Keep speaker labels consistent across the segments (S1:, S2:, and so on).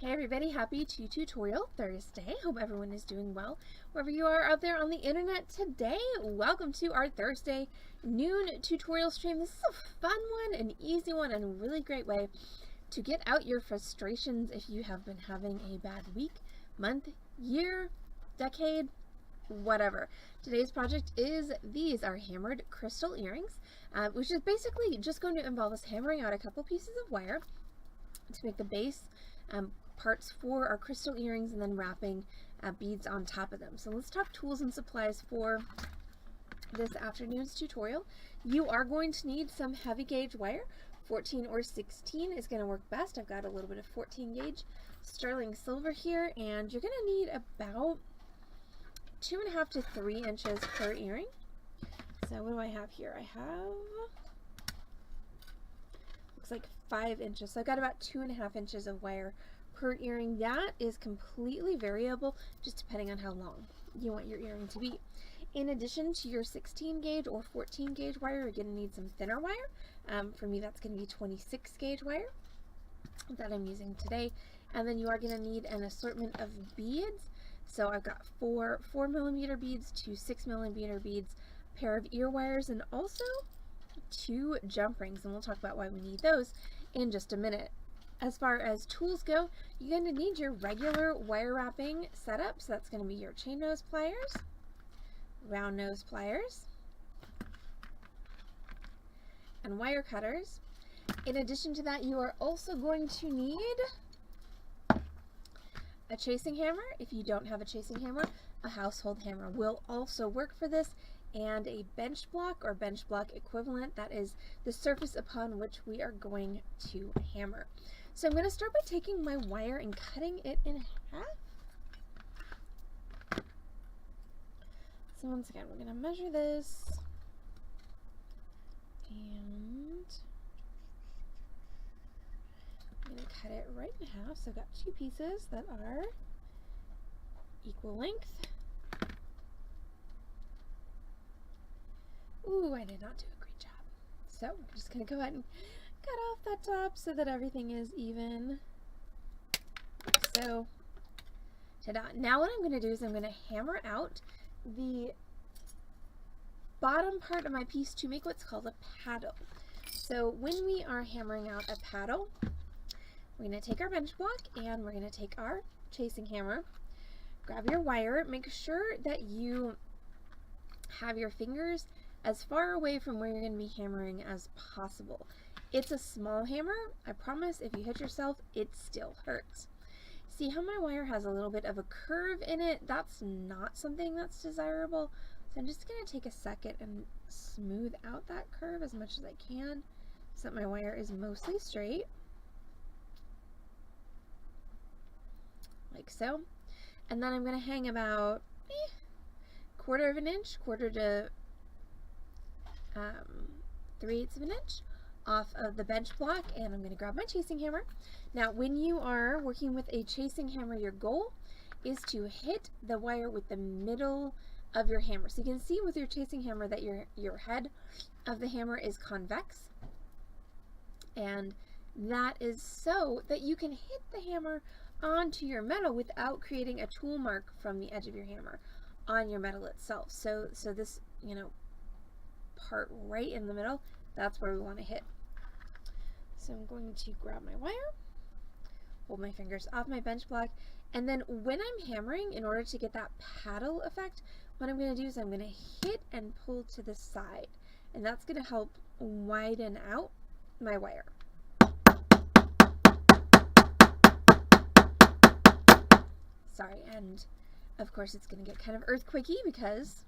S1: Hey everybody, happy Tutorial Thursday. Hope everyone is doing well. Wherever you are out there on the internet today, welcome to our Thursday noon tutorial stream. This is a fun one, an easy one, and a really great way to get out your frustrations if you have been having a bad week, month, year, decade, whatever. Today's project is these are hammered crystal earrings, which is basically just going to involve us hammering out a couple pieces of wire to make the base parts for our crystal earrings and then wrapping beads on top of them. So let's talk tools and supplies for this afternoon's tutorial. You are going to need some heavy gauge wire. 14 or 16 is going to work best. I've got a little bit of 14 gauge sterling silver here, and you're going to need about 2.5 to 3 inches per earring. So what do I have here? I have, looks like 5 inches. So I've got about 2.5 inches of wire per earring. That is completely variable, just depending on how long you want your earring to be. In addition to your 16 gauge or 14 gauge wire, you're going to need some thinner wire. For me, that's going to be 26 gauge wire that I'm using today. And then you are going to need an assortment of beads. So I've got 4mm beads to 6mm beads, a pair of ear wires, and also 2 jump rings. And we'll talk about why we need those in just a minute. As far as tools go, you're going to need your regular wire wrapping setup. So that's going to be your chain nose pliers, round nose pliers, and wire cutters. In addition to that, you are also going to need a chasing hammer. If you don't have a chasing hammer, a household hammer will also work for this, and a bench block or bench block equivalent. That is the surface upon which we are going to hammer. So I'm going to start by taking my wire and cutting it in half. So once again, we're going to measure this, and I'm going to cut it right in half. So I've got 2 pieces that are equal length. Ooh, I did not do a great job. So I'm just going to go ahead and cut off that top so that everything is even. So, ta-da. Now what I'm going to do is I'm going to hammer out the bottom part of my piece to make what's called a paddle. So when we are hammering out a paddle, we're going to take our bench block and we're going to take our chasing hammer, grab your wire, make sure that you have your fingers as far away from where you're going to be hammering as possible. It's a small hammer. I promise if you hit yourself, it still hurts. See how my wire has a little bit of a curve in it? That's not something that's desirable. So I'm just going to take a second and smooth out that curve as much as I can so that my wire is mostly straight. Like so. And then I'm going to hang about 1/4 of an inch, 1/4 to 3/8 of an inch off of the bench block, and I'm going to grab my chasing hammer. Now when you are working with a chasing hammer, your goal is to hit the wire with the middle of your hammer. So you can see with your chasing hammer that your head of the hammer is convex, and that is so that you can hit the hammer onto your metal without creating a tool mark from the edge of your hammer on your metal itself. So this, you know, part right in the middle, that's where we want to hit. So I'm going to grab my wire, hold my fingers off my bench block, and then when I'm hammering, in order to get that paddle effect, what I'm going to do is I'm going to hit and pull to the side, and that's going to help widen out my wire. Sorry, and of course it's going to get kind of earthquakey because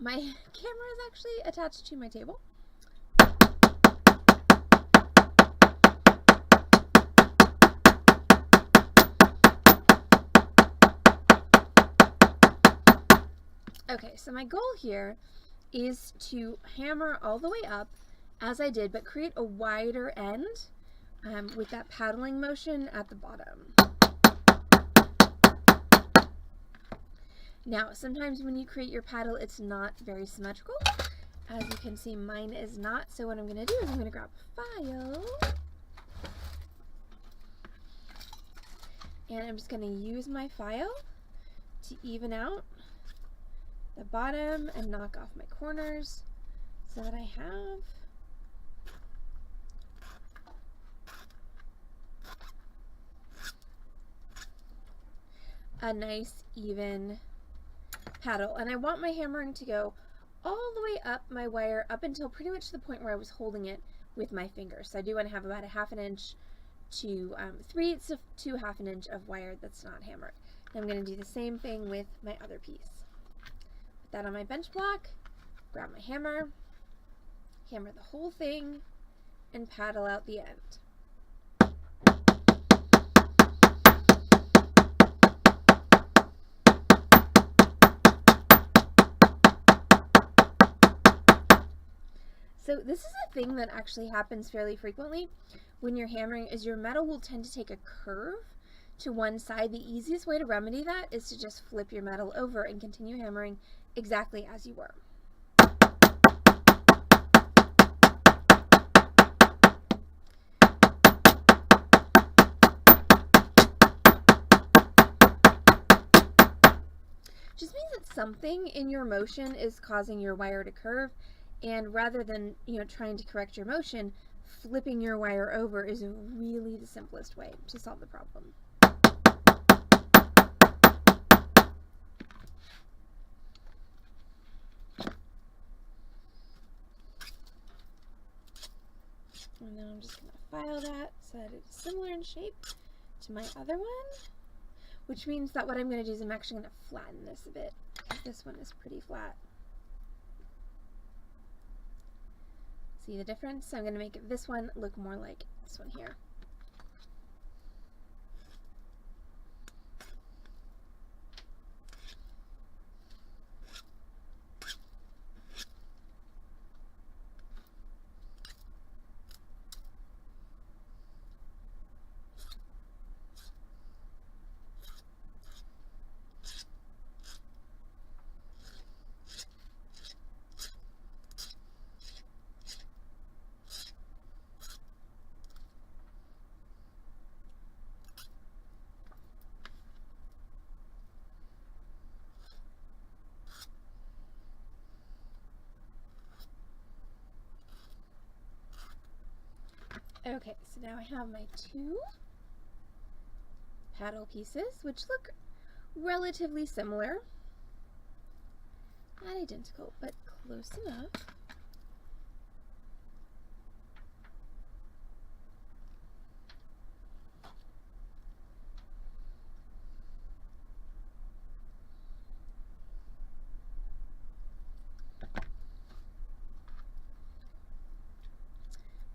S1: my camera is actually attached to my table. Okay, so my goal here is to hammer all the way up as I did, but create a wider end with that paddling motion at the bottom. Now, sometimes when you create your paddle, it's not very symmetrical. As you can see, mine is not. So what I'm going to do is I'm going to grab a file And I'm just going to use my file to even out the bottom and knock off my corners so that I have a nice even paddle. And I want my hammering to go all the way up my wire up until pretty much the point where I was holding it with my fingers. So I do want to have about a 1/2 inch to 3/8 to 1/2 inch of wire that's not hammered. And I'm going to do the same thing with my other piece. Put that on my bench block, grab my hammer, hammer the whole thing, and paddle out the end. So this is a thing that actually happens fairly frequently when you're hammering, is your metal will tend to take a curve to one side. The easiest way to remedy that is to just flip your metal over and continue hammering exactly as you were. Just means that something in your motion is causing your wire to curve, and rather than, trying to correct your motion, flipping your wire over is really the simplest way to solve the problem. And then I'm just going to file that so that it's similar in shape to my other one, which means that what I'm going to do is I'm actually going to flatten this a bit, because this one is pretty flat. See the difference? So I'm going to make this one look more like this one here. Okay, so now I have my 2 paddle pieces, which look relatively similar. Not identical, but close enough.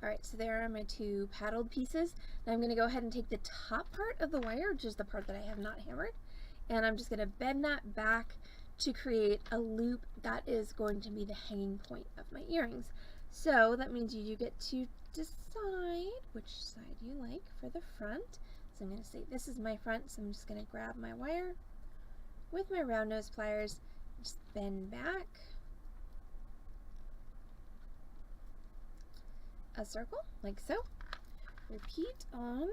S1: Alright, so there are my 2 paddled pieces. Now I'm going to go ahead and take the top part of the wire, which is the part that I have not hammered, and I'm just going to bend that back to create a loop that is going to be the hanging point of my earrings. So that means you get to decide which side you like for the front. So I'm going to say this is my front, so I'm just going to grab my wire with my round nose pliers, just bend back a circle, like so. Repeat on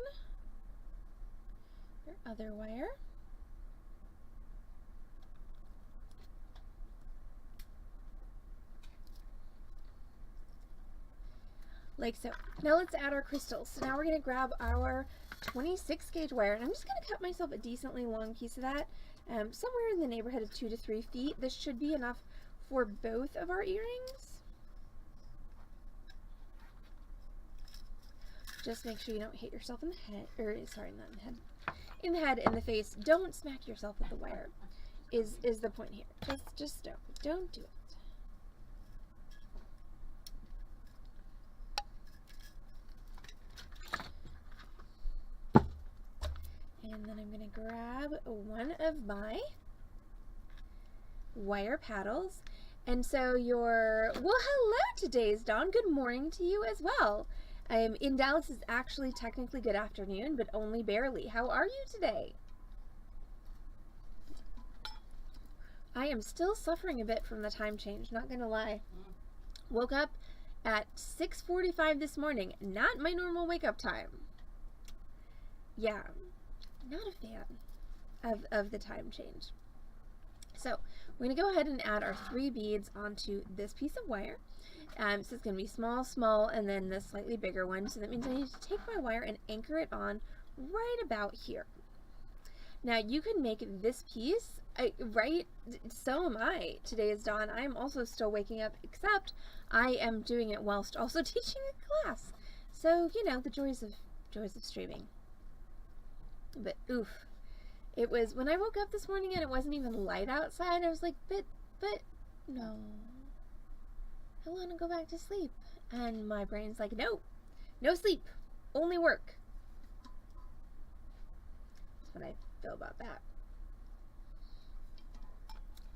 S1: your other wire. Like so. Now let's add our crystals. So now we're going to grab our 26 gauge wire, and I'm just going to cut myself a decently long piece of that, somewhere in the neighborhood of 2 to 3 feet. This should be enough for both of our earrings. Just make sure you don't hit yourself in the head, or sorry, not in the head, in the head, in the face. Don't smack yourself with the wire, is the point here. Just don't do it. And then I'm going to grab one of my wire paddles. And so well, hello today's Dawn. Good morning to you as well. In Dallas, it's actually technically good afternoon, but only barely. How are you today? I am still suffering a bit from the time change, not gonna lie. Woke up at 6:45 this morning, not my normal wake up time. Yeah, not a fan of the time change. So we're going to go ahead and add our 3 beads onto this piece of wire. So it's going to be small, small, and then the slightly bigger one. So that means I need to take my wire and anchor it on right about here. Now you can make this piece, right? So am I. Today is dawn. I am also still waking up, except I am doing it whilst also teaching a class. So, you know, the joys of streaming. But oof. It was, when I woke up this morning and it wasn't even light outside, I was like, but, no. I want to go back to sleep. And my brain's like, no sleep, only work. That's what I feel about that.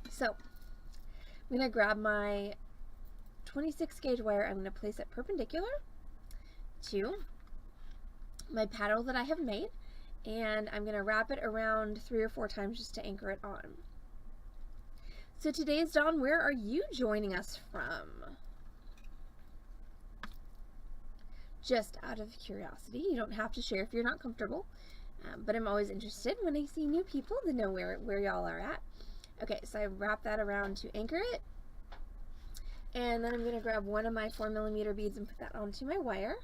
S1: So, I'm going to grab my 26 gauge wire. I'm going to place it perpendicular to my paddle that I have made. And I'm going to wrap it around 3 or 4 times just to anchor it on. So today's dawn, where are you joining us from? Just out of curiosity. You don't have to share if you're not comfortable, but I'm always interested when I see new people to know where y'all are at. Okay, so I wrap that around to anchor it, and then I'm going to grab one of my 4mm beads and put that onto my wire.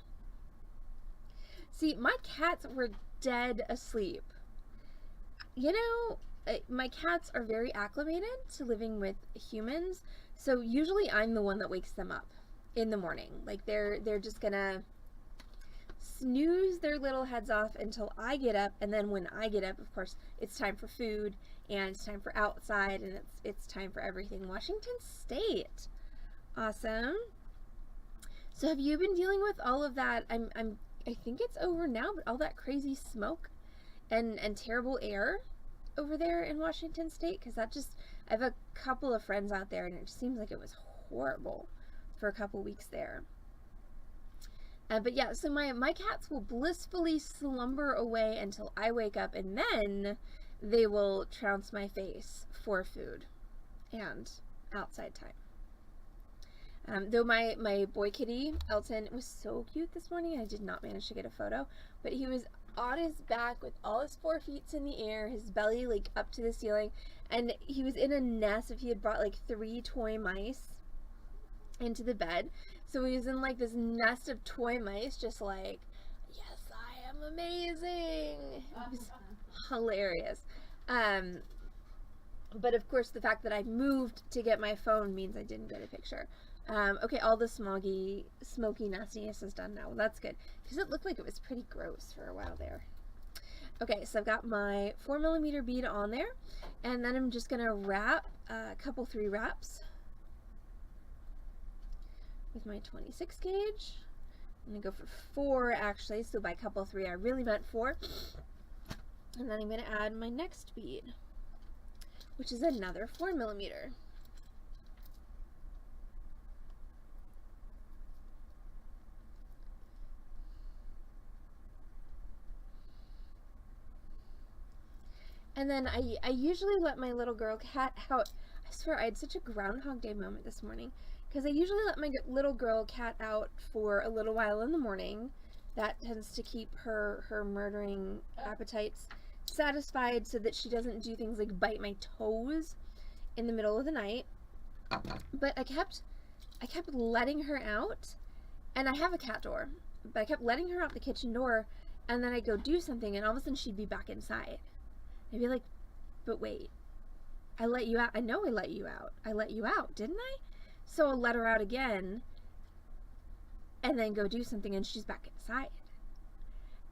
S1: See, my cats were dead asleep. You know, my cats are very acclimated to living with humans, so usually I'm the one that wakes them up in the morning. Like they're just gonna snooze their little heads off until I get up, and then when I get up, of course, it's time for food and it's time for outside and it's time for everything. Washington State. Awesome. So have you been dealing with all of that? I think it's over now, but all that crazy smoke and terrible air over there in Washington State, because I have a couple of friends out there and it just seems like it was horrible for a couple weeks there. But yeah, so my cats will blissfully slumber away until I wake up, and then they will trounce my face for food and outside time. Though my boy kitty, Elton, was so cute this morning. I did not manage to get a photo, but he was on his back with all his 4 feet in the air, his belly like up to the ceiling, and he was in a nest. He had brought like 3 toy mice into the bed. So he was in like this nest of toy mice, just like, yes, I am amazing. It was hilarious. But of course the fact that I moved to get my phone means I didn't get a picture. Okay, all the smoky nastiness is done now. Well, that's good, because it looked like it was pretty gross for a while there. Okay, so I've got my 4mm bead on there, and then I'm just gonna wrap a couple 3 wraps with my 26 gauge. I'm gonna go for 4 actually, so by couple 3 I really meant 4. And then I'm gonna add my next bead, which is another 4mm. And then I usually let my little girl cat out. I swear I had such a Groundhog Day moment this morning, because I usually let my little girl cat out for a little while in the morning. That tends to keep her murdering appetites satisfied, so that she doesn't do things like bite my toes in the middle of the night. But I kept letting her out, and I have a cat door, but I kept letting her out the kitchen door, and then I'd go do something, and all of a sudden she'd be back inside. I'd be like, but wait, I let you out. I know I let you out. I let you out, didn't I? So I'll let her out again and then go do something, and she's back inside.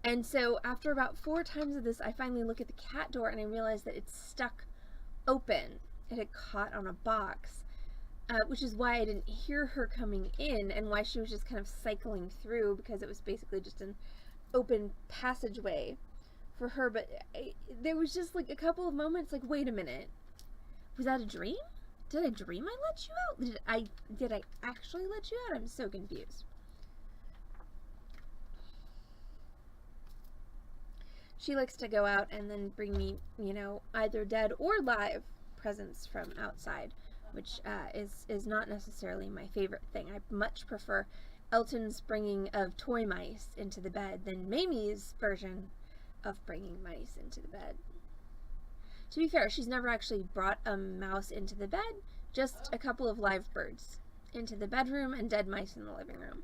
S1: And so after about 4 times of this, I finally look at the cat door and I realize that it's stuck open. It had caught on a box, which is why I didn't hear her coming in and why she was just kind of cycling through, because it was basically just an open passageway for her. But there was just like a couple of moments like, wait a minute, was that a dream? Did I dream I let you out? Did I actually let you out? I'm so confused. She likes to go out and then bring me, you know, either dead or live presents from outside, which is not necessarily my favorite thing. I much prefer Elton's bringing of toy mice into the bed than Mamie's version of bringing mice into the bed. To be fair, she's never actually brought a mouse into the bed, just a couple of live birds into the bedroom and dead mice in the living room.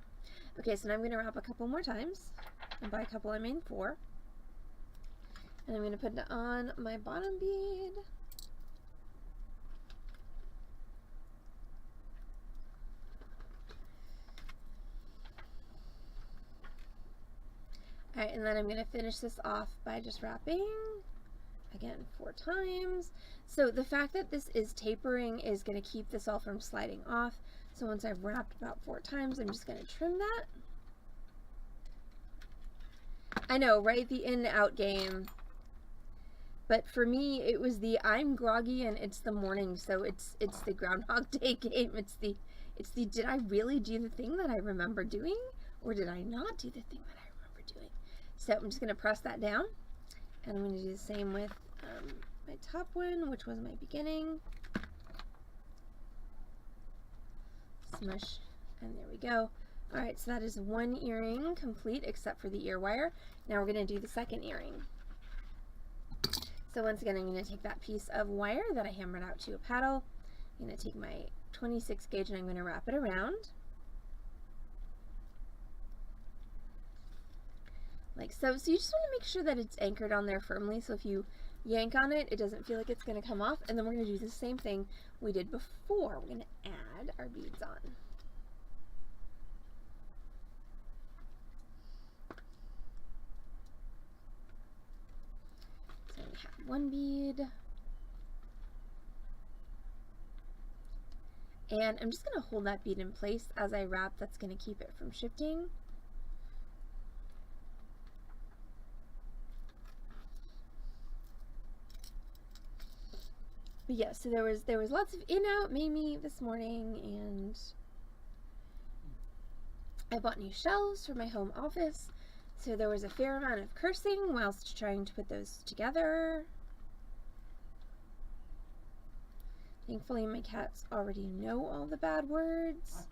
S1: Okay, so now I'm going to wrap a couple more times, and by a couple I mean 4. And I'm going to put it on my bottom bead. Alright, and then I'm going to finish this off by just wrapping, again, 4 times. So the fact that this is tapering is going to keep this all from sliding off. So once I've wrapped about 4 times, I'm just going to trim that. I know, right? The in out game. But for me, it was the I'm groggy and it's the morning, so it's the Groundhog Day game. It's the did I really do the thing that I remember doing, or did I not do the thing that I remember doing? So I'm just going to press that down, and I'm going to do the same with my top one, which was my beginning. Smush, and there we go. Alright, so that is 1 earring complete except for the ear wire. Now we're going to do the second earring. So once again, I'm going to take that piece of wire that I hammered out to a paddle. I'm going to take my 26 gauge and I'm going to wrap it around. Like so. So you just want to make sure that it's anchored on there firmly, so if you yank on it, it doesn't feel like it's going to come off. And then we're going to do the same thing we did before. We're going to add our beads on. So we have 1 bead. And I'm just going to hold that bead in place as I wrap. That's going to keep it from shifting. But yeah, so there was lots of in-out Mamie this morning, and I bought new shelves for my home office, so there was a fair amount of cursing whilst trying to put those together. Thankfully, my cats already know all the bad words,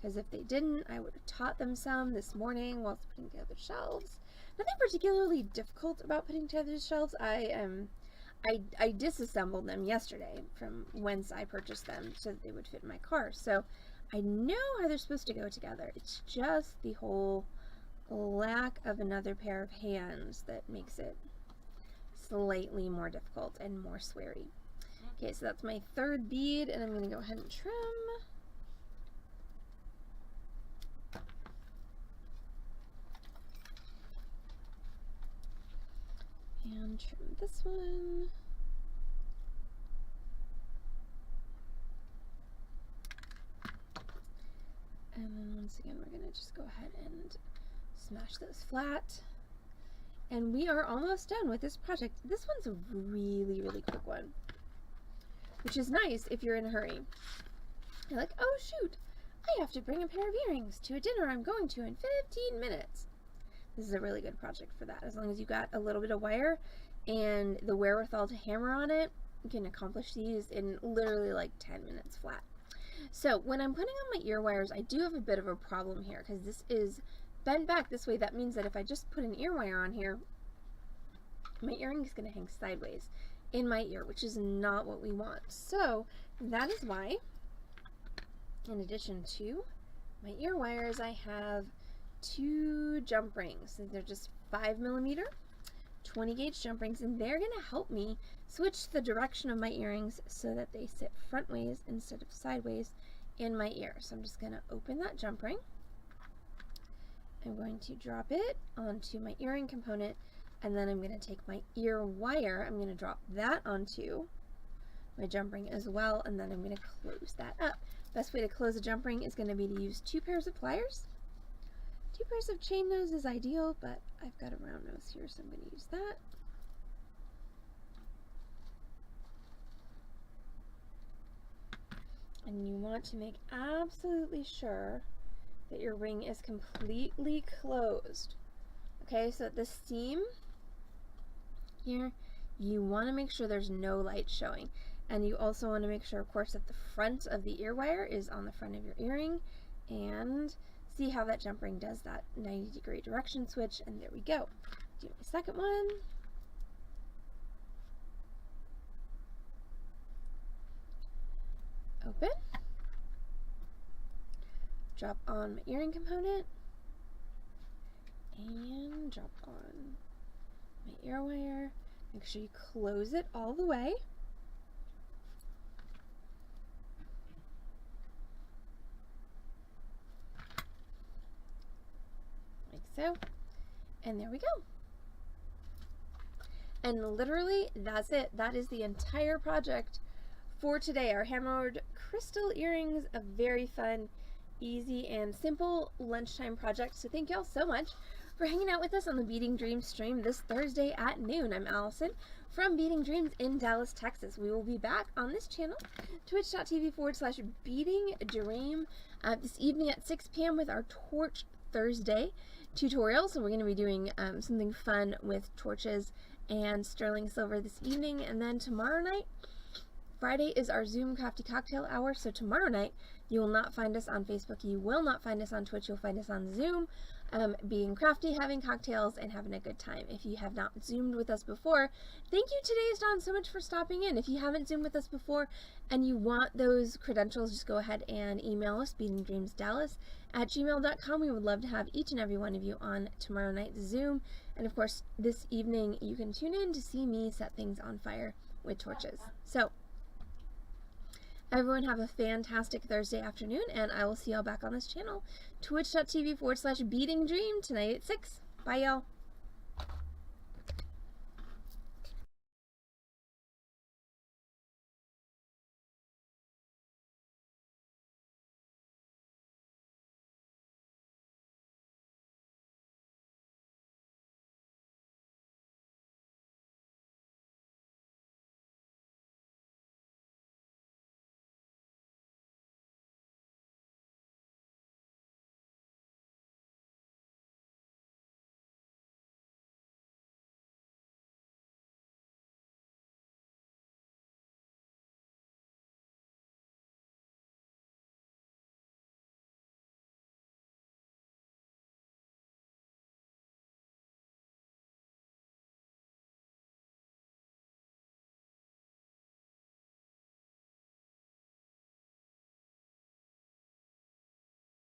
S1: because if they didn't, I would have taught them some this morning whilst putting together shelves. Nothing particularly difficult about putting together the shelves. I disassembled them yesterday from whence I purchased them so that they would fit in my car. So I know how they're supposed to go together. It's just the whole lack of another pair of hands that makes it slightly more difficult and more sweary. Okay, so that's my 3rd bead, and I'm going to go ahead and trim. And trim this one. And then once again, we're going to just go ahead and smash those flat. And we are almost done with this project. This one's a really, really quick one, which is nice if you're in a hurry. You're like, oh shoot, I have to bring a pair of earrings to a dinner I'm going to in 15 minutes. This is a really good project for that. As long as you got a little bit of wire and the wherewithal to hammer on it, you can accomplish these in literally like 10 minutes flat. So when I'm putting on my ear wires, I do have a bit of a problem here because this is bent back this way. That means that if I just put an ear wire on here, my earring is going to hang sideways in my ear, which is not what we want. So that is why, in addition to my ear wires, I have 2 jump rings. They're just 5mm 20 gauge jump rings, and they're going to help me switch the direction of my earrings so that they sit front ways instead of sideways in my ear. So I'm just going to open that jump ring. I'm going to drop it onto my earring component, and then I'm going to take my ear wire, I'm going to drop that onto my jump ring as well, and then I'm going to close that up. Best way to close a jump ring is going to be to use 2 pairs of pliers. 2 pairs of chain nose is ideal, but I've got a round nose here, so I'm going to use that. And you want to make absolutely sure that your ring is completely closed. Okay, so at the seam here, you want to make sure there's no light showing. And you also want to make sure, of course, that the front of the ear wire is on the front of your earring. And see how that jump ring does that 90-degree direction switch, and there we go. Do my second one. Open. Drop on my earring component. And drop on my ear wire. Make sure you close it all the way. Like so. And there we go. And literally, that's it. That is the entire project for today. Our hammered crystal earrings, a very fun, easy, and simple lunchtime project. So thank y'all so much for hanging out with us on the Beading Dreams stream this Thursday at noon. I'm Allison from Beading Dreams in Dallas, Texas. We will be back on this channel, twitch.tv/beadingdream, this evening at 6 p.m. with our Torch Thursday tutorial. So we're going to be doing something fun with torches and sterling silver this evening. And then tomorrow night, Friday, is our Zoom Crafty Cocktail Hour. So tomorrow night, you will not find us on Facebook. You will not find us on Twitch. You'll find us on Zoom, being crafty, having cocktails, and having a good time. If you have not Zoomed with us before, thank you, Today's Dawn, so much for stopping in. If you haven't Zoomed with us before and you want those credentials, just go ahead and email us, beadingdreamsdallas@gmail.com. We would love to have each and every one of you on tomorrow night's Zoom. And of course, this evening, you can tune in to see me set things on fire with torches. So, everyone have a fantastic Thursday afternoon, and I will see y'all back on this channel, twitch.tv/beadingdream tonight at 6. Bye, y'all.